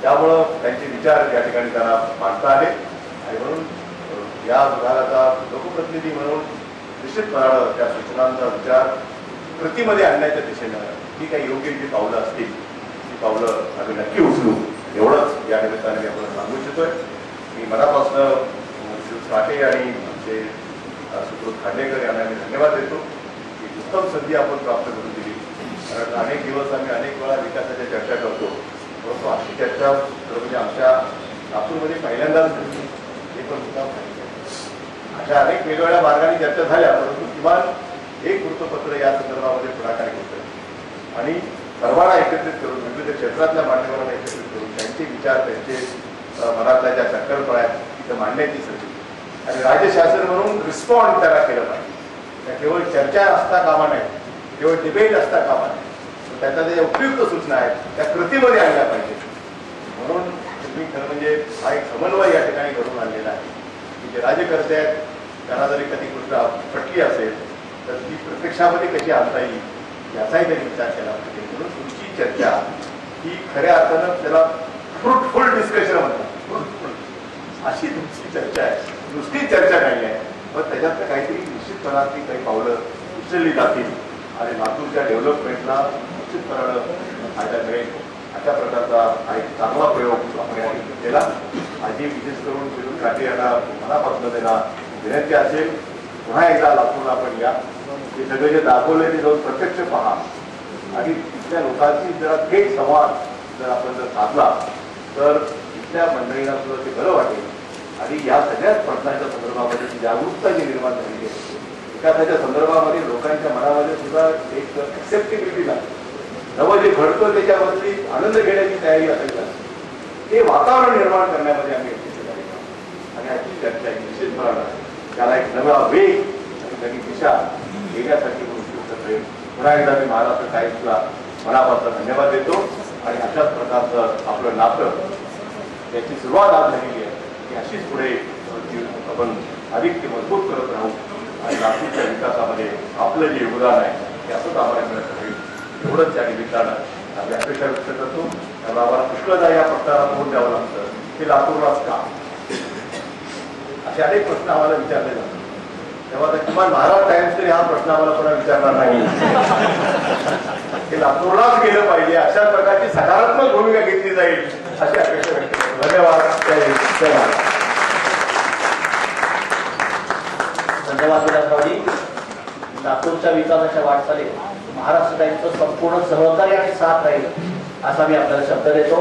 त्यामुळं त्यांचे विचार या ठिकाणी त्यांना मांडता आले आणि म्हणून या विभागाचा लोकप्रतिनिधी म्हणून निश्चितपणानं त्या सूचनांचा विचार कृतीमध्ये आणण्याच्या दिशेनं ही काही योग्य जी पावलं असतील ती पावलं आम्ही नक्की उचलू एवढंच या निमित्ताने मी आपल्याला सांगू इच्छितोय. मी मनापासून साठे आणि आमचे सुकृत खांडेकर यांना मी धन्यवाद देतो की उत्तम संधी आपण प्राप्त करून दिली. कारण अनेक दिवस आम्ही अनेक वेळा विकासाच्या चर्चा करतो, परंतु अशी चर्चा म्हणजे आमच्या नागपूरमध्ये पहिल्यांदाच झाली. हे पण सुद्धा माहिती आहे. अशा अनेक वेगवेगळ्या मार्गाने चर्चा झाल्या, परंतु किमान एक वृत्तपत्र या संदर्भामध्ये पुढाकार घेतलं आणि सर्वांना एकत्रित करून विविध क्षेत्रातल्या मान्यवरांना एकत्रित करून त्यांचे विचार त्यांचे मनातल्या ज्या संकल्पना आहेत तिथं मांडण्याची संधी आणि राज्य शासन म्हणून रिस्पॉन्ड त्याला केलं पाहिजे. केवळ चर्चा असता कामा नये, केवळ डिबेट असता कामा नये, त्याच्या ज्या उपयुक्त सूचना आहेत त्या कृतीमध्ये आणल्या पाहिजे. म्हणून तुम्ही खरं म्हणजे हा एक समन्वय या ठिकाणी घडून आणलेला आहे की जे राज्यकर्ते आहेत त्यांना जरी कधी गोष्ट पटली असेल तर ती प्रत्यक्षामध्ये कशी आणता येईल याचाही त्यांनी विचार केला पाहिजे. म्हणून तुमची चर्चा ही खऱ्या अर्थानं त्याला फ्रुटफुल डिस्कशन म्हणतात. फ्रुटफुल अशी तुमची चर्चा आहे, नुसती चर्चा नाही आहे, पण त्याच्यात काहीतरी निश्चितपणाची काही पावलं उचलली जातील आणि लातूरच्या डेव्हलपमेंटला निश्चितपणानं फायदा मिळेल. अशा प्रकारचा हा एक चांगला प्रयोग आपण या ठिकाणी केला. आधी विशेष करून विरोध काटे यांना मनापासून त्यांना विनंती असेल पुन्हा एकदा लातूरला आपण या, हे सगळे जे दाखवले ते जाऊन प्रत्यक्ष पहा आणि तिथल्या लोकांची जरा थेट संवाद जर आपण जर साधला तर तिथल्या मंडळींना सुद्धा ते बरं वाटेल आणि या सगळ्याच प्रश्नांच्या संदर्भामध्ये जी जागरूकता जी निर्माण झालेली आहे विकासाच्या संदर्भामध्ये लोकांच्या मनामध्ये सुद्धा एक ऍक्सेप्टेबिलिटी लागते. नवं जे घडतं त्याच्यावरती आनंद घेण्याची तयारी असायची असते. हे वातावरण निर्माण करण्यामध्ये आम्ही यशस्वी झाले आणि याची चर्चा निश्चितपणानं त्याला एक नवा वेग आणि नवी दिशा देण्यासाठी पुन्हा एकदा मी महाराष्ट्र टाइम्सला मनापासून धन्यवाद देतो आणि अशाच प्रकारचं आपलं नातं त्याची सुरुवात आज झालेली आहे की अशीच पुढे आपण अधिक ते मजबूत करत राहू आणि नागपूरच्या विकासामध्ये आपलं जे योगदान आहे ते असंच आम्हाला मिळत राहील एवढंच त्या निमित्तानं आम्ही अपेक्षा व्यक्त करतो. त्यामुळे आम्हाला पुष्कळदा या प्रश्नाला तोंड द्यावं लागतं की लातूरलाच का असे अनेक प्रश्न आम्हाला विचारले जातात. तेव्हा आता किमान महाराष्ट्र टाइम्स तरी हा प्रश्न आम्हाला कोणा विचारणार नाही की लातूरलाच गेलं पाहिजे अशा प्रकारची सकारात्मक भूमिका घेतली जाईल अशी अपेक्षा व्यक्त करतो. धन्यवाद. धन्यवाद विलासरावजी. लातूरच्या विकासाच्या वाटचालीत महाराष्ट्र टाइम्सचं संपूर्ण सहकार्य आणि साथ राहील असा मी आपल्याला शब्द देतो.